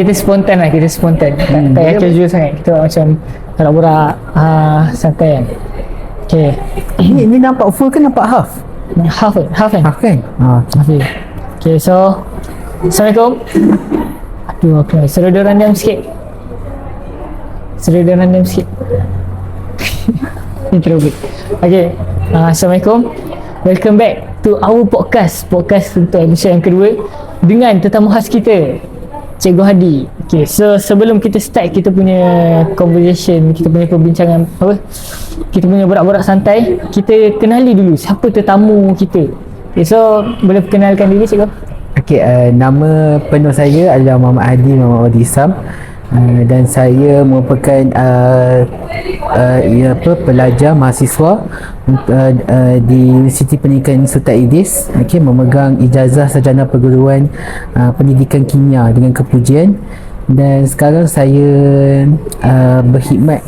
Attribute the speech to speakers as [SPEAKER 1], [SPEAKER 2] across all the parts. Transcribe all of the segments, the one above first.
[SPEAKER 1] kita spontan lah, kita spontan. Tak payah casual sangat. Kita macam kalau borak santai kan. Okay.
[SPEAKER 2] Ini nampak full ke nampak half?
[SPEAKER 1] Half kan?
[SPEAKER 2] Half kan?
[SPEAKER 1] Okay. Okay, so Assalamualaikum. Aduh, aku nak suruh dia orang diam sikit. Ini terlalu. Okay, Assalamualaikum. Welcome back to our podcast untuk episode yang kedua dengan tetamu khas kita, Cikgu Hadi. Okay, so sebelum kita start kita punya conversation, kita punya perbincangan kita punya borak-borak santai, kita kenali dulu siapa tetamu kita. Okay, so boleh perkenalkan diri Cikgu?
[SPEAKER 2] Okay, nama penuh saya adalah Muhammad Hadi Muhammad Isam, dan saya merupakan pelajar mahasiswa di Universiti Pendidikan Sultan Idris, memegang ijazah sarjana perguruan pendidikan kimia dengan kepujian, dan sekarang saya berkhidmat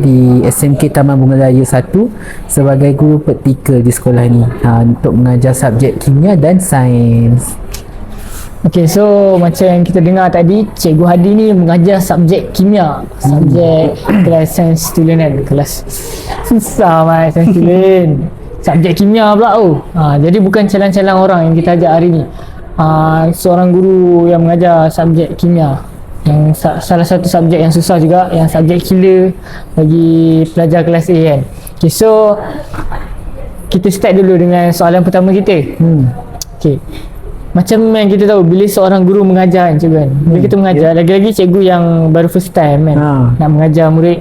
[SPEAKER 2] di SMK Taman Bunga Raya 1 sebagai guru praktikal di sekolah ni untuk mengajar subjek kimia dan sains.
[SPEAKER 1] Okay, so macam yang kita dengar tadi, Cikgu Hadi ni mengajar subjek kimia, subjek kelas sains tulen kan, kelas susah mai sains tulen, subjek kimia pula tu. Jadi bukan calang-calang orang yang kita ajak hari ni. Seorang guru yang mengajar subjek kimia, yang salah satu subjek yang susah juga, yang subjek killer bagi pelajar kelas A kan. Okay, so kita start dulu dengan soalan pertama kita. Okay, macam yang kita tahu, bila seorang guru mengajar kan cikgu kan, bila kita mengajar, lagi-lagi cikgu yang baru first time kan, nak mengajar murid,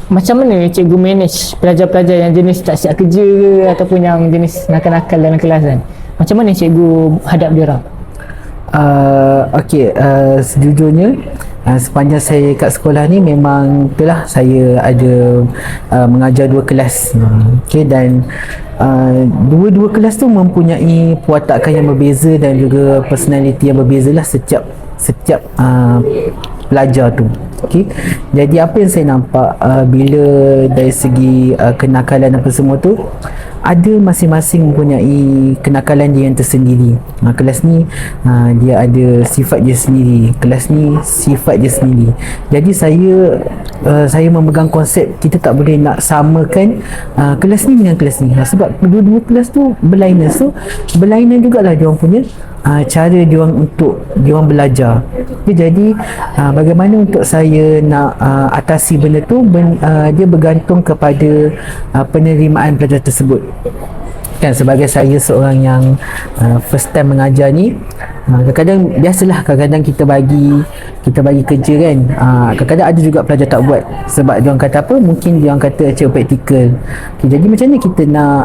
[SPEAKER 1] macam mana cikgu manage pelajar-pelajar yang jenis tak siap kerja ke, ataupun yang jenis nakal-nakal dalam kelas kan, macam mana cikgu hadap dia orang?
[SPEAKER 2] Sejujurnya sepanjang saya kat sekolah ni memang itulah saya ada mengajar 2 kelas, dan dua-dua kelas tu mempunyai perwatakan yang berbeza dan juga personality yang berbeza lah setiap pelajar tu. Jadi apa yang saya nampak bila dari segi kenakalan apa semua tu, ada masing-masing mempunyai kenakalan dia yang tersendiri. Kelas ni dia ada sifat dia sendiri, kelas ni sifat dia sendiri. Jadi saya memegang konsep kita tak boleh nak samakan kelas ni dengan kelas ni, sebab dua-dua kelas tu berlainan. So berlainan jugalah diorang punya cara diorang untuk diorang belajar. Jadi bagaimana untuk saya nak atasi benda tu, dia bergantung kepada penerimaan pelajar tersebut kan. Sebagai saya seorang yang first time mengajar ni, kadang-kadang biasalah, kadang-kadang kita bagi kerja kan, kadang-kadang ada juga pelajar tak buat sebab diorang kata apa, mungkin diorang kata cikgu praktikal. Jadi macam mana kita nak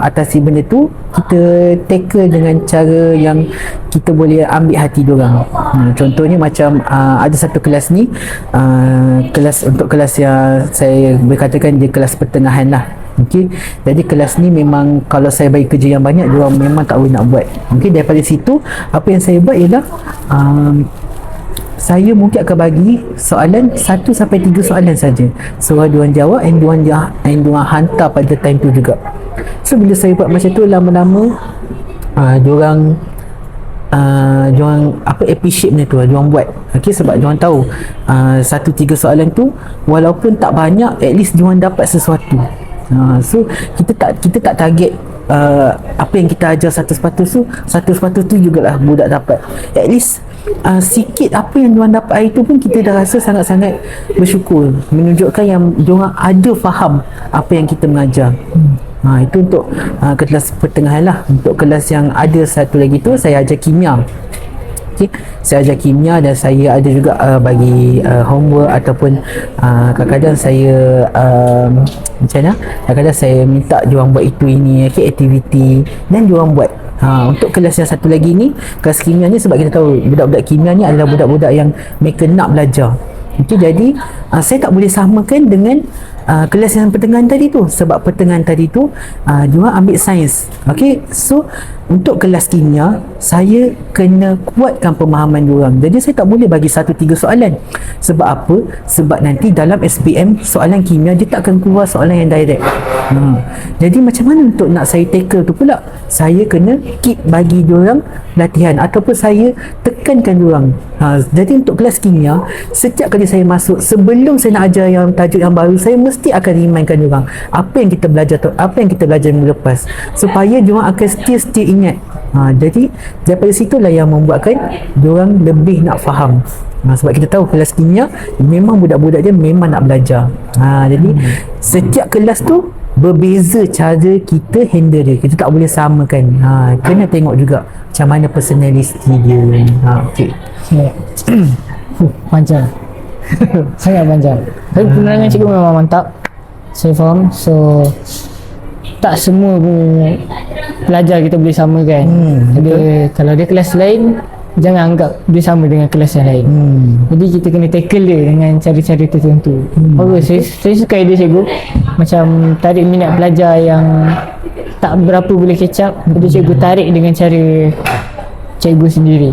[SPEAKER 2] atasi benda tu, kita tackle dengan cara yang kita boleh ambil hati diorang. Contohnya macam ada satu kelas ni, untuk kelas yang saya boleh katakan dia kelas pertengahan lah. Jadi kelas ni memang kalau saya bagi kerja yang banyak, diorang memang tak boleh nak buat. Daripada situ apa yang saya buat ialah saya mungkin akan bagi soalan 1 sampai 3 soalan saja, suruh diorang jawab and diorang hantar pada time tu juga. So bila saya buat macam tu, lama-lama diorang appreciate benda tu, diorang buat. Sebab diorang tahu 1-3 soalan tu walaupun tak banyak, at least diorang dapat sesuatu. So kita tak target apa yang kita ajar 100% tu jugalah budak dapat. At least sikit apa yang diorang dapat hari tu pun kita dah rasa sangat-sangat bersyukur, menunjukkan yang diorang ada faham apa yang kita mengajar. Itu untuk kelas pertengahan lah. Untuk kelas yang ada satu lagi tu, saya ajar kimia. Saya ajar kimia dan saya ada juga bagi homework ataupun kadang-kadang saya macam mana, kadang-kadang saya minta diorang buat itu ini, aktiviti, dan diorang buat. Untuk kelas yang satu lagi ni, kelas kimia ni, sebab kita tahu budak-budak kimia ni adalah budak-budak yang mereka nak belajar. Jadi saya tak boleh samakan dengan kelas yang pertengahan tadi tu. Sebab pertengahan tadi tu diorang ambil sains. Okey, so untuk kelas kimia saya kena kuatkan pemahaman diorang. Jadi saya tak boleh bagi 1-3 soalan. Sebab apa? Sebab nanti dalam SPM soalan kimia dia tak akan keluar soalan yang direct. Jadi macam mana untuk nak saya tackle tu pula? Saya kena keep bagi diorang latihan ataupun saya tekankan diorang. Jadi untuk kelas kimia, setiap kali saya masuk, sebelum saya nak ajar yang tajuk yang baru, saya mesti akan remindkan diorang apa yang kita belajar minggu lepas, supaya diorang akan still ingat. Jadi daripada situlah yang membuatkan diorang lebih nak faham. Sebab kita tahu kelas kimia memang budak-budak dia memang nak belajar. Jadi setiap kelas tu berbeza cara kita handle dia. Kita tak boleh samakan. Kena tengok juga macam mana personality dia. Okey.
[SPEAKER 1] Panjang. Sangat panjang. Tapi penerangan cikgu memang mantap. Saya faham. So tak semua pelajar kita boleh samakan. Kalau dia kelas lain, jangan anggap dia sama dengan kelas yang lain. Jadi kita kena tackle dia dengan cara-cara tertentu. Saya suka idea cikgu. Macam tarik minat pelajar yang tak berapa boleh catch up, jadi cikgu tarik dengan cara cikgu sendiri.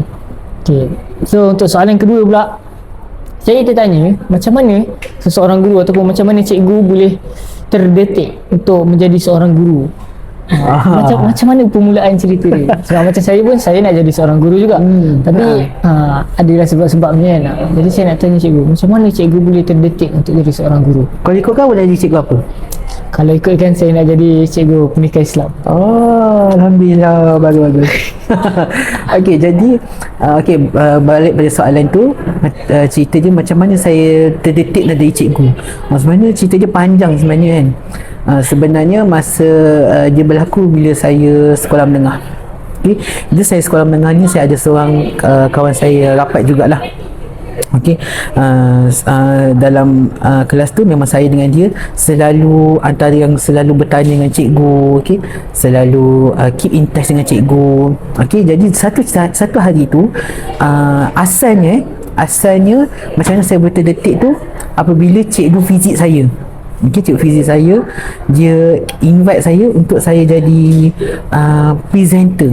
[SPEAKER 1] Okay. So untuk soalan kedua pula, saya tertanya macam mana seseorang guru ataupun macam mana cikgu boleh terdetik untuk menjadi seorang guru. Macam mana permulaan cerita dia? Sebab macam saya pun, saya nak jadi seorang guru juga. Tapi adalah sebab-sebabnya kan. Jadi saya nak tanya cikgu, macam mana cikgu boleh terdetik untuk jadi seorang guru?
[SPEAKER 2] Kalau ikutkan boleh jadi cikgu apa?
[SPEAKER 1] Kalau ikutkan saya nak jadi cikgu pendidikan Islam.
[SPEAKER 2] Alhamdulillah, bagus. Okey, jadi balik pada soalan tu, cerita dia macam mana saya terdetik nak jadi cikgu. Sebenarnya cerita dia panjang sebenarnya kan. Sebenarnya masa dia berlaku bila saya sekolah menengah. Okay. Bila saya sekolah menengah ni, saya ada seorang kawan saya rapat jugalah. Okey, dalam kelas tu memang saya dengan dia selalu antara yang selalu bertanya dengan cikgu, okey, selalu keep in touch dengan cikgu. Okey, jadi satu hari tu asalnya macam mana saya boleh terdetik tu apabila cikgu fizik saya. Okey, cikgu fizik saya dia invite saya untuk saya jadi presenter.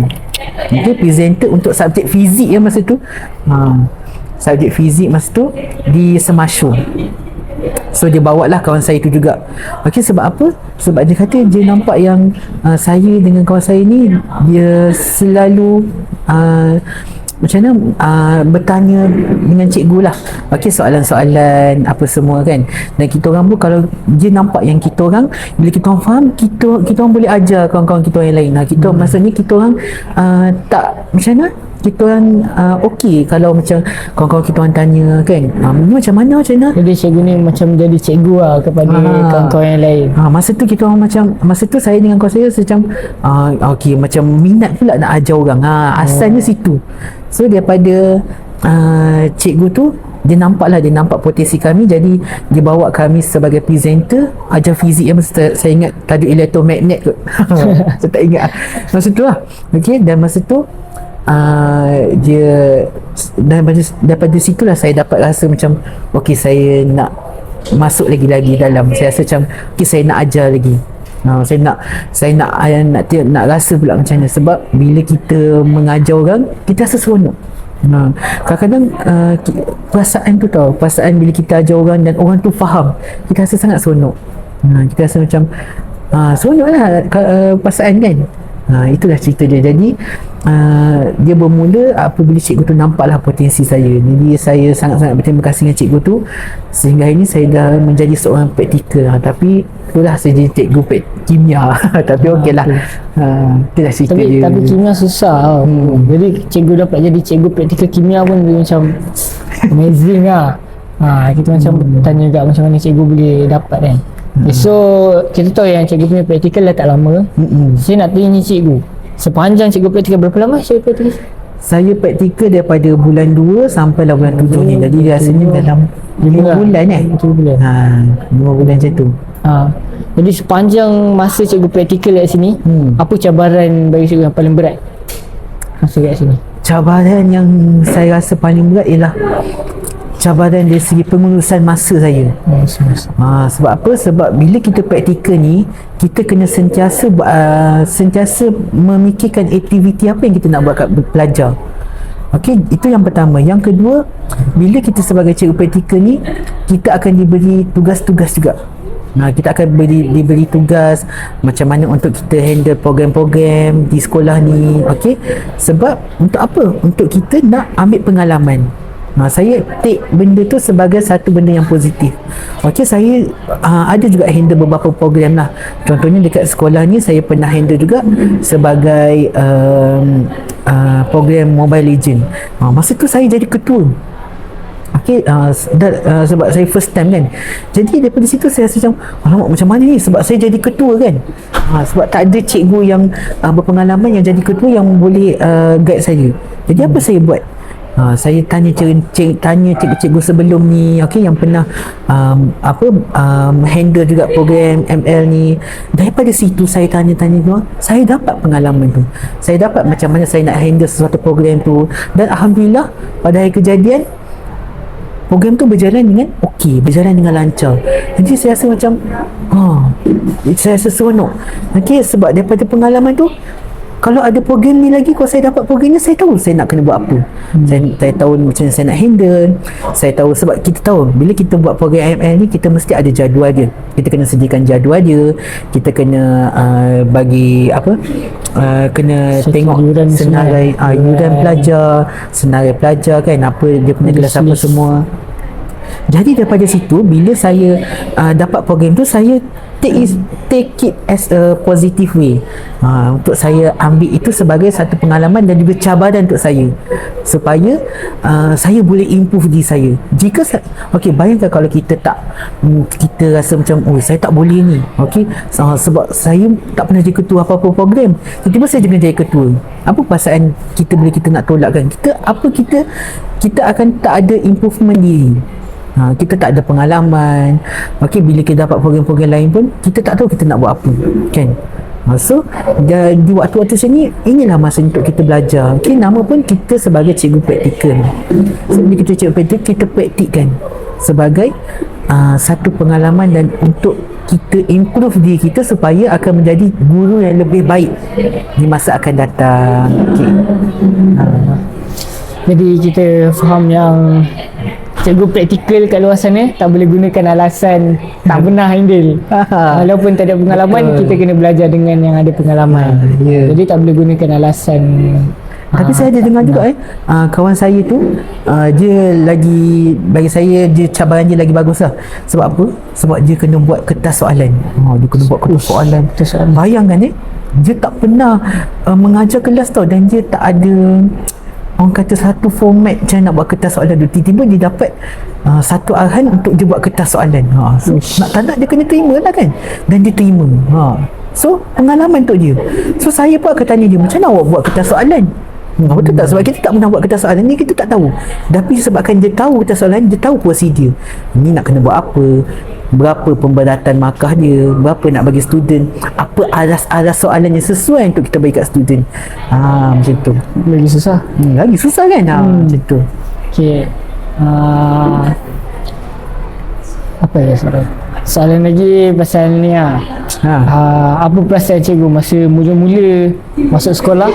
[SPEAKER 2] Okey, presenter untuk subjek fizik ya masa tu. Subjek fizik masa tu di Semashu. So dia bawa lah kawan saya tu juga. Okey, sebab apa? Sebab dia kata dia nampak yang saya dengan kawan saya ni dia selalu macam mana bertanya dengan cikgu lah. Okey, soalan-soalan apa semua kan. Dan kita orang pun kalau dia nampak yang kita orang bila kita orang faham, kita orang boleh ajar kawan-kawan kita yang lain. Kita maksudnya kita orang tak macam mana? Kita orang okey kalau macam kawan-kawan kita orang tanya kan, macam mana.
[SPEAKER 1] Jadi cikgu ni macam jadi cikgu lah kepada kawan-kawan yang lain.
[SPEAKER 2] Masa tu kita orang masa tu saya dengan kawan saya macam okey, macam minat pula nak ajar orang. Asalnya situ. So daripada cikgu tu dia nampak potensi kami, jadi dia bawa kami sebagai presenter ajar fizik yang saya ingat tajuk elektromagnet kot. Saya tak ingat masa tu lah. Okey, dan masa tu dia daripada situlah saya dapat rasa macam okey, saya nak masuk lagi dalam. Saya rasa macam okey, saya nak ajar lagi. Saya nak rasa pula macam mana. Sebab bila kita mengajar orang, kita rasa seronok. Kadang-kadang perasaan bila kita ajar orang dan orang tu faham, kita rasa sangat seronok. Kita rasa macam seronok lah perasaan kan. Itulah cerita dia. Jadi dia bermula apabila cikgu tu nampaklah potensi saya. Jadi saya sangat-sangat berterima kasih dengan cikgu tu, sehingga ini saya dah menjadi seorang praktikal. Tapi itulah saya jadi cikgu kimia. Tapi okey lah. Itulah cerita dia.
[SPEAKER 1] Tapi kimia susah. Jadi cikgu dapat jadi cikgu praktikal kimia pun dia macam amazing lah. Kita macam tanya juga macam mana cikgu boleh dapat kan. So kita tahu yang cikgu punya praktikal dah tak lama. Saya nak tanya cikgu, sepanjang cikgu praktikal berapa lama cikgu praktikal?
[SPEAKER 2] Saya praktikal daripada bulan 2 sampai lah bulan 7 ni. Jadi rasanya dalam 5 bulan 5 bulan macam tu.
[SPEAKER 1] Jadi sepanjang masa cikgu praktikal kat sini, apa cabaran bagi cikgu yang paling berat masa kat sini?
[SPEAKER 2] Cabaran yang saya rasa paling berat ialah cabaran dari segi pengurusan masa saya. Sebab apa? Sebab bila kita praktikal ni, kita kena sentiasa memikirkan aktiviti apa yang kita nak buat kat pelajar. Okey, itu yang pertama. Yang kedua, bila kita sebagai cikgu praktikal ni, kita akan diberi tugas-tugas juga. Kita akan diberi tugas macam mana untuk kita handle program-program di sekolah ni. Okey, sebab untuk apa? Untuk kita nak ambil pengalaman. Saya take benda tu sebagai satu benda yang positif. Okey, saya ada juga handle beberapa program lah. Contohnya dekat sekolah ni saya pernah handle juga sebagai program Mobile Legend. Masa tu saya jadi ketua. Okey, sebab saya first time kan. Jadi daripada situ saya rasa alamak, macam mana ni, sebab saya jadi ketua kan. Sebab tak ada cikgu yang berpengalaman yang jadi ketua yang boleh guide saya. Jadi apa saya buat? Saya tanya cikgu-cikgu sebelum ni, okey, yang pernah handle juga program ML ni. Daripada situ saya tanya-tanya tu, saya dapat pengalaman tu. Saya dapat macam mana saya nak handle sesuatu program tu. Dan alhamdulillah pada hari kejadian program tu berjalan dengan okey, berjalan dengan lancar. Jadi saya rasa macam saya rasa seronok. Okey, sebab daripada pengalaman tu, kalau ada program ni lagi, kalau saya dapat program ni, saya tahu saya nak kena buat apa. Saya tahu macam mana saya nak handle. Saya tahu, sebab kita tahu bila kita buat program ML ni, kita mesti ada jadual dia. Kita kena sediakan jadual dia. Kita kena bagi kena tengok senarai yuran pelajar, senarai pelajar kan, apa dia punya kelas apa semua. Jadi daripada situ, bila saya dapat program tu, saya take it as a positive way. Untuk saya ambil itu sebagai satu pengalaman dan juga cabaran untuk saya, supaya saya boleh improve diri saya. Jika okey, bayangkan kalau kita rasa macam saya tak boleh ni, okey, sebab saya tak pernah jadi ketua apa-apa program, tiba-tiba saya jadi ketua. Apa perasaan kita bila kita nak tolak kan? Kita akan tak ada improvement diri. Kita tak ada pengalaman. Okey, bila kita dapat program-program lain pun, kita tak tahu kita nak buat apa kan. So di waktu-waktu sini, inilah masa untuk kita belajar. Okey, nama pun kita sebagai cikgu praktikal. So bila kita cikgu praktikal, kita praktikkan sebagai satu pengalaman dan untuk kita improve diri kita supaya akan menjadi guru yang lebih baik di masa akan datang. Okey.
[SPEAKER 1] Jadi kita faham yang cikgu praktikal kat luar sana tak boleh gunakan alasan tak pernah handle. Walaupun tak ada pengalaman, kita kena belajar dengan yang ada pengalaman. Jadi tak boleh gunakan alasan.
[SPEAKER 2] Tapi saya ada dengar juga kawan saya tu, dia lagi, bagi saya dia cabaran dia lagi bagus lah. Sebab apa? Sebab dia kena buat kertas soalan. Dia kena buat kertas soalan. Bayangkan dia tak pernah mengajar kelas tau, dan dia tak ada orang kata satu format macam nak buat kertas soalan tu. Tiba-tiba dia dapat satu arahan untuk dia buat kertas soalan. So nak tak nak dia kena terima lah kan, dan dia terima. So pengalaman untuk dia. So saya pun akan tanya dia, macam mana awak buat kertas soalan? Betul tak? Sebab kita tak pernah buat kertas soalan ni, kita tak tahu. Tapi sebabkan dia tahu kertas soalan, dia tahu prosedur. Ini nak kena buat apa, berapa pemberatan markah dia, berapa nak bagi student, apa aras-aras soalan yang sesuai untuk kita bagi kat student. Macam tu.
[SPEAKER 1] Lagi susah.
[SPEAKER 2] Lagi susah kan? Macam tu.
[SPEAKER 1] Okay. Apa ya soalan lagi pasal ni apa perasaan cikgu masa mula-mula masuk sekolah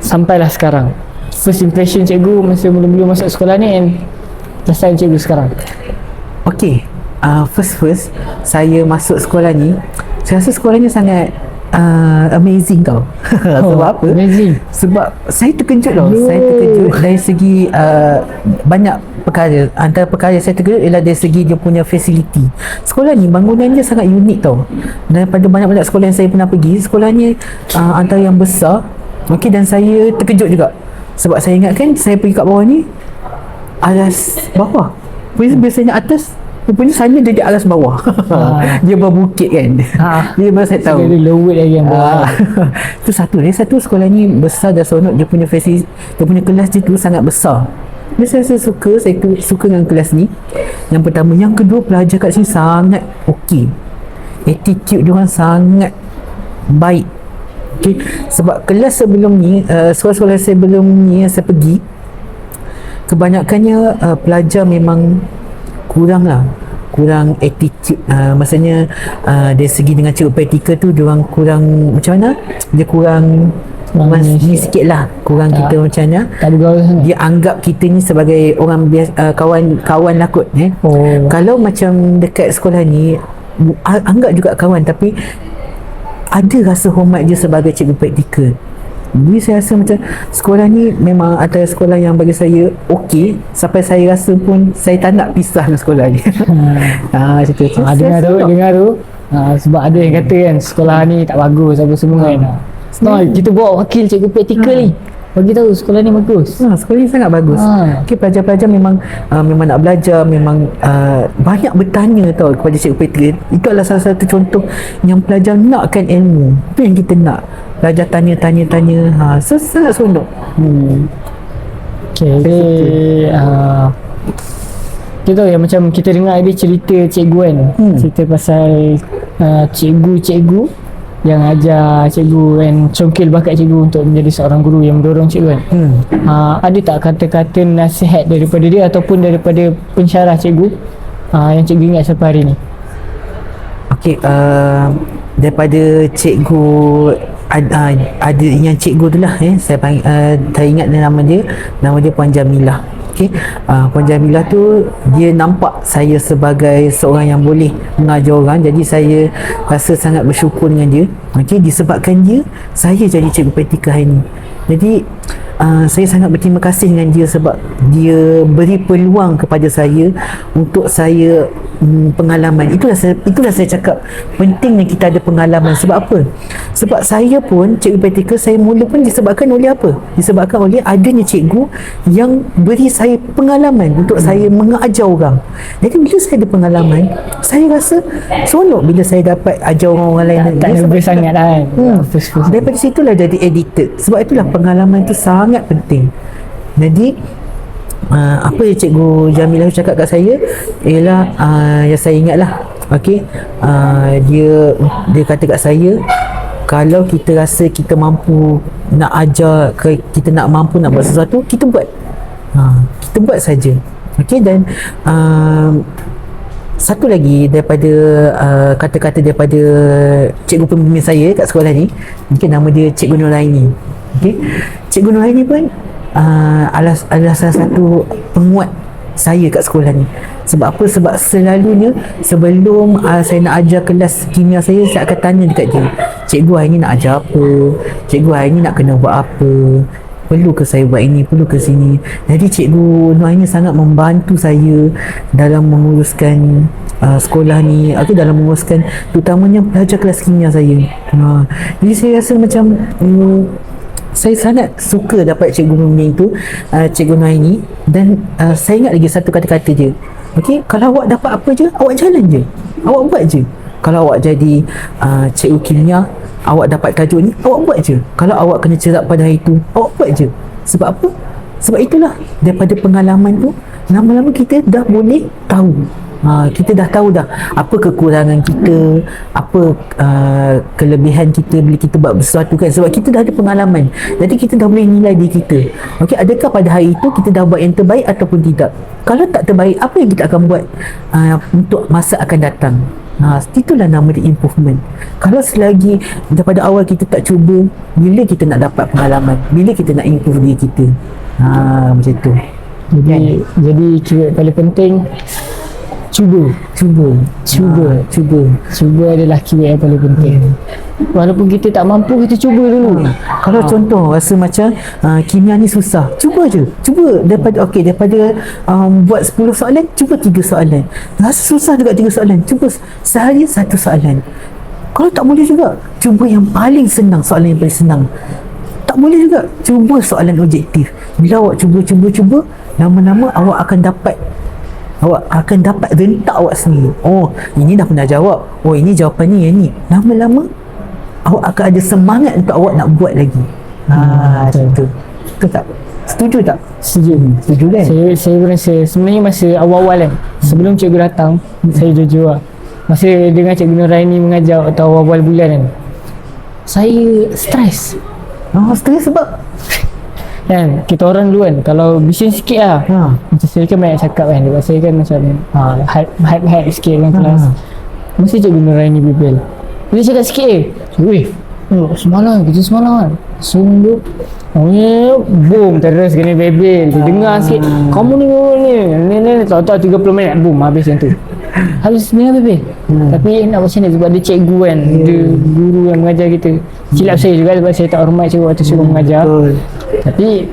[SPEAKER 1] sampailah sekarang? First impression cikgu masa mula-mula masuk sekolah ni, and perasaan cikgu sekarang.
[SPEAKER 2] Okay, first saya masuk sekolah ni, saya rasa sekolah ni sangat amazing tau. Sebab apa?
[SPEAKER 1] Amazing.
[SPEAKER 2] Sebab saya terkejut tau. Saya terkejut dari segi banyak perkara. Antara perkara saya terkejut ialah dari segi dia punya facility. Sekolah ni bangunan dia sangat unik tau. Daripada banyak-banyak sekolah yang saya pernah pergi, sekolah ni antara yang besar. Okey, dan saya terkejut juga. Sebab saya ingatkan saya pergi kat bawah ni alas bawah. Biasanya atas, rupanya sana jadi alas bawah. Dia berbukit kan. Dia baru saya tahu.
[SPEAKER 1] Dia lewat lagi yang bawah.
[SPEAKER 2] Itu satu. Satu, sekolah ni besar dan seronok. Dia punya fasiliti, dia punya kelas dia tu sangat besar. Saya suka dengan kelas ni. Yang pertama. Yang kedua, pelajar kat sini sangat okey. Attitude dia orang sangat baik. Sebab kelas sebelum ni, sekolah-sekolah sebelum ni yang saya pergi, kebanyakannya pelajar memang kurang lah, kurang attitude, maksudnya dari segi dengan cikgu praktikal tu diorang kurang macam mana, dia kurang ni sikit lah, kurang kita macam mana,
[SPEAKER 1] Tak bergaul sangat.
[SPEAKER 2] dia anggap kita ni sebagai orang biasa, kawan lah kot Kalau macam dekat sekolah ni anggap juga kawan, tapi ada rasa hormat dia sebagai cikgu praktikal. Jadi saya rasa macam sekolah ni memang antara sekolah yang bagi saya okey, sampai saya rasa pun saya tak nak pisah dengan sekolah ni. Macam tu.
[SPEAKER 1] Dengar tu. Sebab ada yang kata kan sekolah ni tak bagus apa semua kan. Kita bawa wakil cikgu praktikal ni. Bagi tahu sekolah ni bagus.
[SPEAKER 2] Sekolah ni sangat bagus. Okey, pelajar-pelajar memang nak belajar, memang banyak bertanya tau kepada cikgu praktikal. Itu adalah salah satu contoh yang pelajar nakkan ilmu. Itu yang kita nak. Pelajar tanya. So, sangat seronok.
[SPEAKER 1] Okay, kita tahu yang macam kita dengar ada cerita cikgu kan. Cerita pasal cikgu-cikgu yang ajar cikgu kan, congkil bakat cikgu untuk menjadi seorang guru yang mendorong cikgu kan. Ada tak kata-kata nasihat daripada dia ataupun daripada pensyarah cikgu yang cikgu ingat sampai hari ni?
[SPEAKER 2] Okey, daripada cikgu ada yang cikgu tu lah saya panggil, saya ingat nama dia Puan Jamilah. Okey, Puan Jamilah tu dia nampak saya sebagai seorang yang boleh mengajar orang, jadi saya rasa sangat bersyukur dengan dia. Okey, disebabkan dia saya jadi cikgu praktikal hari ni. Jadi saya sangat berterima kasih dengan dia sebab dia beri peluang kepada saya untuk saya pengalaman. Itulah saya cakap pentingnya kita ada pengalaman. Sebab apa? Sebab saya pun cikgu praktikal saya mula pun disebabkan oleh apa? Disebabkan oleh adanya cikgu yang beri saya pengalaman untuk saya mengajar orang. Jadi bila saya ada pengalaman, saya rasa seronok bila saya dapat ajar orang lain.
[SPEAKER 1] Tak nervous sangat kan.
[SPEAKER 2] Daripada situlah jadi edited. Sebab itulah pengalaman itu sangat penting. Jadi apa yang cikgu Jamilah cakap kat saya ialah yang saya ingat lah. Okey, dia kata kat saya, kalau kita rasa kita mampu nak ajar, kita nak mampu nak buat sesuatu, kita buat. Kita buat saja. Okey, dan satu lagi daripada kata-kata daripada cikgu pembimbing saya kat sekolah ni, mungkin nama dia Cikgu Nuraini. Okey, Cikgu Nuraini pun adalah salah satu penguat saya kat sekolah ni. Sebab apa? Sebab selalunya sebelum saya nak ajar kelas kimia saya akan tanya dekat dia, cikgu hari ni nak ajar apa, cikgu hari ni nak kena buat apa, perlu ke saya buat ini, perlu ke sini. Jadi Cikgu Nuraini sangat membantu saya dalam menguruskan sekolah ni, atau dalam menguruskan terutamanya pelajar kelas kimia saya. Jadi saya rasa macam saya sangat suka dapat cikgu pembimbing tu, Cikgu Nuraini. Dan saya ingat lagi satu kata-kata dia. Okey, kalau awak dapat apa je, awak jalan je, awak buat je. Kalau awak jadi cikgu kimia, awak dapat tajuk ni, awak buat je. Kalau awak kena cerak pada hari tu, awak buat je. Sebab apa? Sebab itulah, daripada pengalaman tu, lama-lama kita dah boleh tahu. Kita dah tahu dah apa kekurangan kita, apa kelebihan kita bila kita buat sesuatu kan. Sebab kita dah ada pengalaman, jadi kita dah boleh nilai diri kita. Okey, adakah pada hari itu kita dah buat yang terbaik ataupun tidak? Kalau tak terbaik, apa yang kita akan buat untuk masa akan datang? Itulah nama dia improvement. Kalau selagi daripada awal kita tak cuba, bila kita nak dapat pengalaman, bila kita nak improve diri kita? Macam tu.
[SPEAKER 1] Jadi keyword paling penting cuba adalah keyword yang paling penting. Walaupun kita tak mampu, kita cuba dulu.
[SPEAKER 2] Kalau contoh rasa macam kimia ni susah, cuba je. Cuba daripada buat 10 soalan, cuba 3 soalan. Rasa susah juga 3 soalan, cuba sehari 1 soalan. Kalau tak boleh juga, cuba yang paling senang, soalan yang paling senang. Tak boleh juga, cuba soalan objektif. Bila awak cuba, lama-lama awak akan dapat rentak awak sendiri. Oh, ini dah pernah jawab. Oh, ini jawapan ni, yang ni. Lama-lama awak akan ada semangat untuk awak nak buat lagi. Macam tu. Betul tak? Setuju tak? Setuju kan?
[SPEAKER 1] Saya rasa sebenarnya masa awal-awal kan, sebelum cikgu datang, saya jujur lah, masa dengan Cikgu Nuraini mengajar atau awal-awal bulan kan, saya stres.
[SPEAKER 2] Stres sebab
[SPEAKER 1] Kan kita orang dulu kan kalau bising sikit lah, macam saya kan banyak cakap kan, dekat saya kan macam hype sikit dalam kelas. Mesti Cikgu Nuraini bebel. Dia cakap sikit weh, semalam kerja semalam kan sungguh boom terus kena bebel. Dia dengar sikit, kamu ni tahu-tahu 30 minit boom habis yang tu. Habis dengar bebel. Tapi nak macam mana sebab dia cikgu kan, dia guru yang mengajar kita. Silap saya juga sebab saya tak hormat cikgu waktu suruh mengajar. Tapi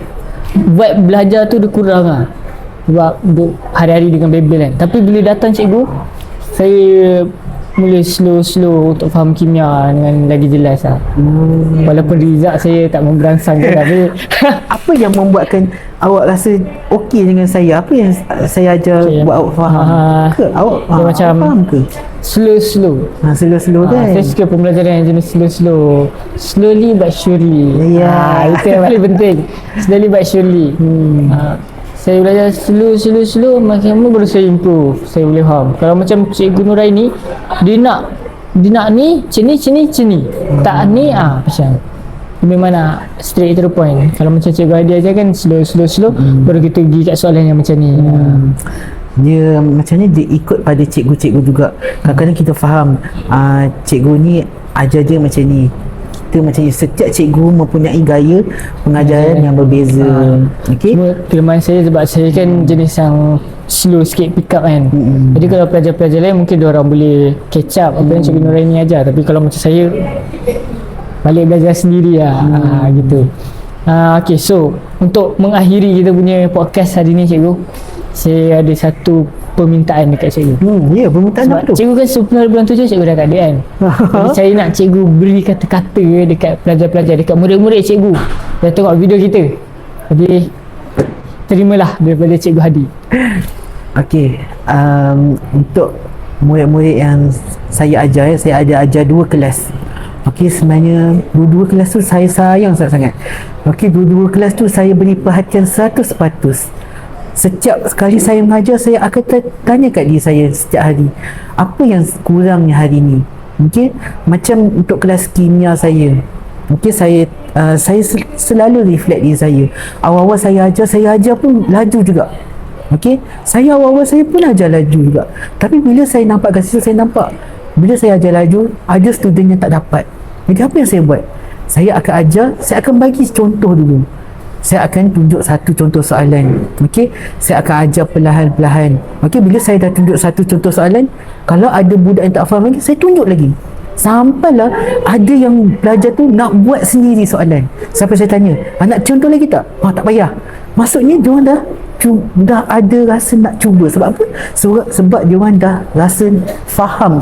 [SPEAKER 1] buat belajar tu dia kurang lah, sebab duduk hari-hari dengan bebel kan. Tapi bila datang cikgu, saya mula slow untuk faham kimia dengan lagi jelas lah. Walaupun result saya tak memberangsang ke, tapi
[SPEAKER 2] apa yang membuatkan awak rasa okey dengan saya? Apa yang saya ajar buat awak faham? Ke awak
[SPEAKER 1] macam
[SPEAKER 2] faham ke?
[SPEAKER 1] slow
[SPEAKER 2] Slow kan?
[SPEAKER 1] saya suka pembelajaran yang jenis slow, slowly but surely. Itu yang paling penting, slowly but surely. Saya belajar slow makin lama baru saya improve, saya boleh faham. Kalau macam Cikgu Nuraini, dia nak ni macam ni, tak ni macam memang nak straight to the point. Kalau macam Cikgu Hadi aja kan slow baru kita pergi kat soalan yang macam ni.
[SPEAKER 2] Dia macam ni, dia ikut pada cikgu-cikgu juga. Kadang-kadang kita faham cikgu ni ajar dia macam ni, kita macam ni. Setiap cikgu mempunyai gaya pengajaran yang berbeza. Okey.
[SPEAKER 1] Kelemahan saya sebab saya kan jenis yang slow sikit pick up kan. Jadi kalau pelajar-pelajar lain mungkin diorang boleh catch up apa yang Cikgu Nuraini ajar, tapi kalau macam saya balik belajar sendiri lah. Gitu. Okay, so untuk mengakhiri kita punya podcast hari ni cikgu, saya ada satu permintaan dekat cikgu.
[SPEAKER 2] Ya, permintaan
[SPEAKER 1] sebab
[SPEAKER 2] apa tu?
[SPEAKER 1] Cikgu kan sebelum bulan 7 cikgu dah tak ada kan. Jadi saya nak cikgu beri kata-kata dekat pelajar-pelajar, dekat murid-murid cikgu yang tengok video kita. Jadi terimalah daripada Cikgu Hadi.
[SPEAKER 2] Okey, untuk murid-murid yang saya ajar, saya ada ajar 2 kelas. Okey, sebenarnya dua-dua kelas tu saya sayang sangat-sangat. Okey, dua-dua kelas tu saya beri perhatian 100%. Setiap sekali saya mengajar, saya akan tanya kat diri saya setiap hari, apa yang kurangnya hari ni. Okey, macam untuk kelas kimia saya, okey, saya selalu reflect diri saya. Awal-awal saya ajar pun laju juga. Okey, saya awal-awal saya pun ajar laju juga. Tapi bila saya nampak kat situ, saya nampak bila saya ajar laju, ada student yang tak dapat. Jadi apa yang saya buat? Saya akan ajar, saya akan bagi contoh dulu. Saya akan tunjuk satu contoh soalan. Okey, saya akan ajar perlahan-lahan. Okey, bila saya dah tunjuk satu contoh soalan, kalau ada budak yang tak faham lagi, saya tunjuk lagi. Sampailah ada yang belajar tu nak buat sendiri soalan. Sampai saya tanya, nak contoh lagi tak? Tak payah. Maksudnya diorang dah ada rasa nak cuba. Sebab apa? Sebab diorang dah rasa faham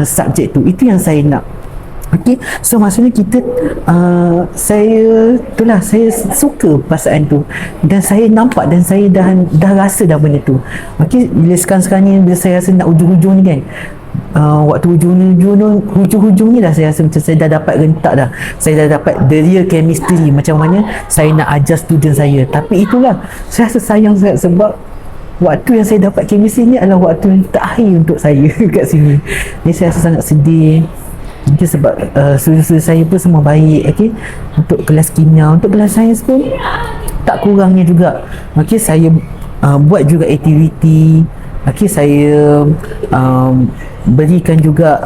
[SPEAKER 2] subjek tu. Itu yang saya nak. Okey, so maksudnya kita saya suka perasaan tu, dan saya nampak dan saya dah rasa dah benda tu. Okey, bila sekarang ni bila saya rasa nak hujung-hujung ni kan, waktu hujung-hujung ni dah saya rasa macam saya dah dapat rentak dah. Saya dah dapat the real chemistry, macam mana saya nak ajar student saya. Tapi itulah, saya rasa sayang sangat sebab waktu yang saya dapat chemistry ni adalah waktu yang terakhir untuk saya kat sini. Jadi saya rasa sangat sedih. Mungkin sebab student-student saya pun semua baik. Okay? Untuk kelas kimia, untuk kelas sains pun tak kurangnya juga. Okay, saya buat juga aktiviti. Okay, saya berikan juga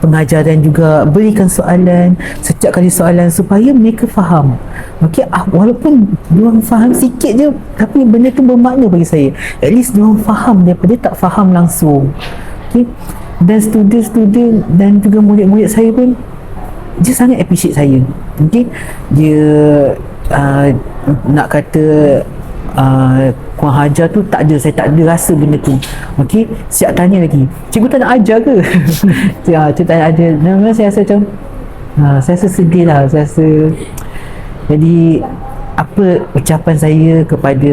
[SPEAKER 2] pengajaran juga, berikan soalan setiap kali soalan supaya mereka faham. Okay, walaupun diorang faham sikit je, tapi benda tu bermakna bagi saya. At least diorang faham daripada tak faham langsung. Okay, dan student-student dan juga murid-murid saya pun dia sangat appreciate saya. Okay, dia nak kata kurang ajar tu tak ada, saya tak ada rasa benda tu. Okey, siap tanya lagi, cikgu tak nak ajar ke? Cikgu tak nak ajar. Memang saya rasa macam saya rasa sedih lah. Saya rasa, jadi apa ucapan saya kepada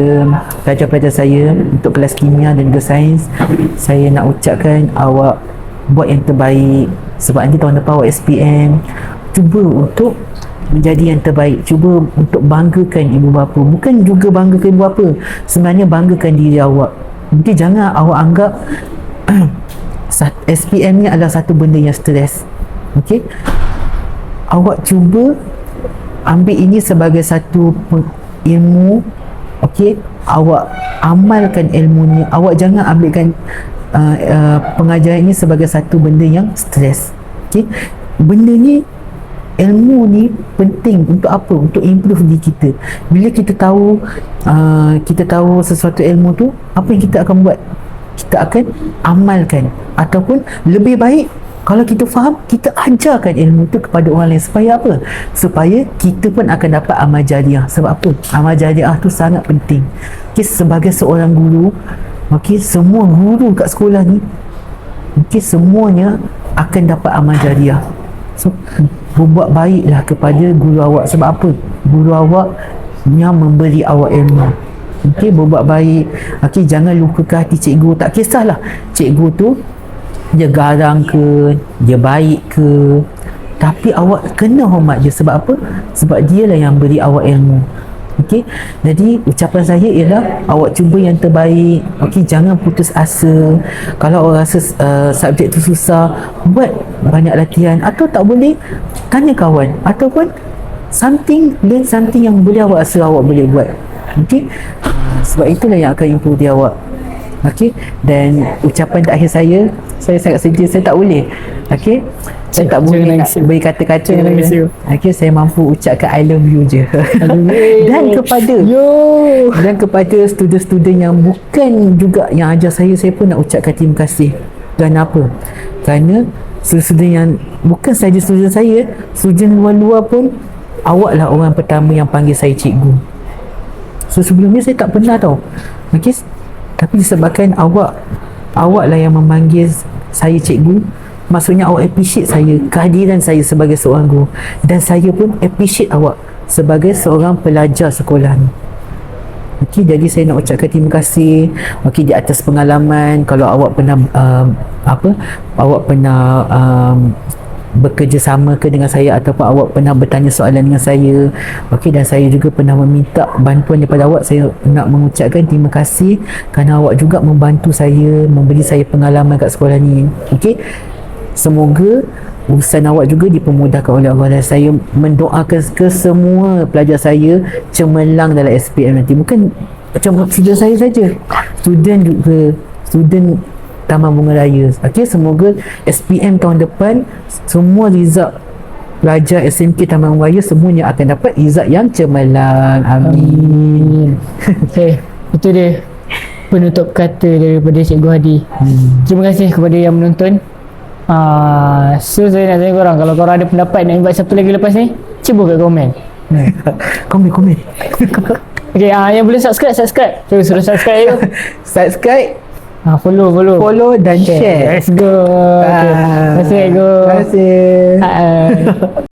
[SPEAKER 2] pelajar-pelajar saya untuk kelas kimia dan juga sains, saya nak ucapkan awak buat yang terbaik, sebab nanti tahun depan awak SPM. Cuba untuk menjadi yang terbaik, cuba untuk banggakan ibu bapa. Bukan juga banggakan ibu bapa, sebenarnya banggakan diri awak. Jadi jangan awak anggap SPM ni adalah satu benda yang stres. Okey, awak cuba ambil ini sebagai satu ilmu. Okey, awak amalkan ilmunya. Awak jangan ambilkan pengajaran ini sebagai satu benda yang stres. Okey, benda ni, ilmu ni penting untuk apa? Untuk improve diri kita. Bila kita tahu sesuatu ilmu tu, apa yang kita akan buat? Kita akan amalkan. Ataupun lebih baik, kalau kita faham, kita ajarkan ilmu tu kepada orang lain. Supaya apa? Supaya kita pun akan dapat amal jariah. Sebab apa? Amal jariah tu sangat penting. Okay, sebagai seorang guru, okay, semua guru kat sekolah ni, okay, semuanya akan dapat amal jariah. So, berbuat baiklah kepada guru awak. Sebab apa? Guru awak yang memberi awak ilmu. Okey, berbuat baik. Okey, jangan lupakan hati cikgu. Tak kisahlah cikgu tu dia garang ke, dia baik ke, tapi awak kena hormat dia. Sebab apa? Sebab dialah yang beri awak ilmu. Okey, jadi ucapan saya ialah awak cuba yang terbaik. Okey, jangan putus asa. Kalau awak rasa subjek tu susah, buat banyak latihan. Atau tak boleh, tanya kawan. Ataupun learn something yang boleh awak rasa awak boleh buat. Okey, sebab itulah yang akan improve dia awak. Okey, dan ucapan terakhir saya sangat sedih, saya tak boleh. Okey, saya tak boleh nak beri kata-kata. Okey, saya mampu ucapkan I love you je. Dan kepada student-student yang bukan juga yang ajar saya pun nak ucapkan terima kasih. Kenapa? Kerana student yang bukan saja student saya, student luar-luar pun, awaklah orang pertama yang panggil saya cikgu. So sebelum ni saya tak pernah tahu. Okey, tapi disebabkan awaklah yang memanggil saya cikgu, maksudnya awak appreciate saya, kehadiran saya sebagai seorang guru, dan saya pun appreciate awak sebagai seorang pelajar sekolah ni. Okey, jadi saya nak ucapkan terima kasih. Okey, di atas pengalaman, kalau awak pernah bekerjasama ke dengan saya, ataupun awak pernah bertanya soalan dengan saya. Okey, dan saya juga pernah meminta bantuan daripada awak. Saya nak mengucapkan terima kasih kerana awak juga membantu saya, memberi saya pengalaman kat sekolah ni. Okey, semoga urusan awak juga dipermudahkan oleh Allah, dan saya mendoakan ke semua pelajar saya cemerlang dalam SPM nanti. Bukan macam student saya saja, student juga, student Taman Bunga Raya. Okey, semoga SPM tahun depan semua result pelajar SMK Taman Bunga Raya semuanya akan dapat result yang cemerlang. Amin.
[SPEAKER 1] Okey, itu dia penutup kata daripada Cikgu Hadi. Terima kasih kepada yang menonton. So saya nak tanya korang, kalau korang ada pendapat nak invite siapa lagi lepas ni, cuba kat komen.
[SPEAKER 2] Komen.
[SPEAKER 1] Okey, yang boleh subscribe. Terus suruh subscribe tu.
[SPEAKER 2] Subscribe,
[SPEAKER 1] follow dan
[SPEAKER 2] share.
[SPEAKER 1] Let's go. Okay. Terima kasih, Cikgu.
[SPEAKER 2] Terima kasih.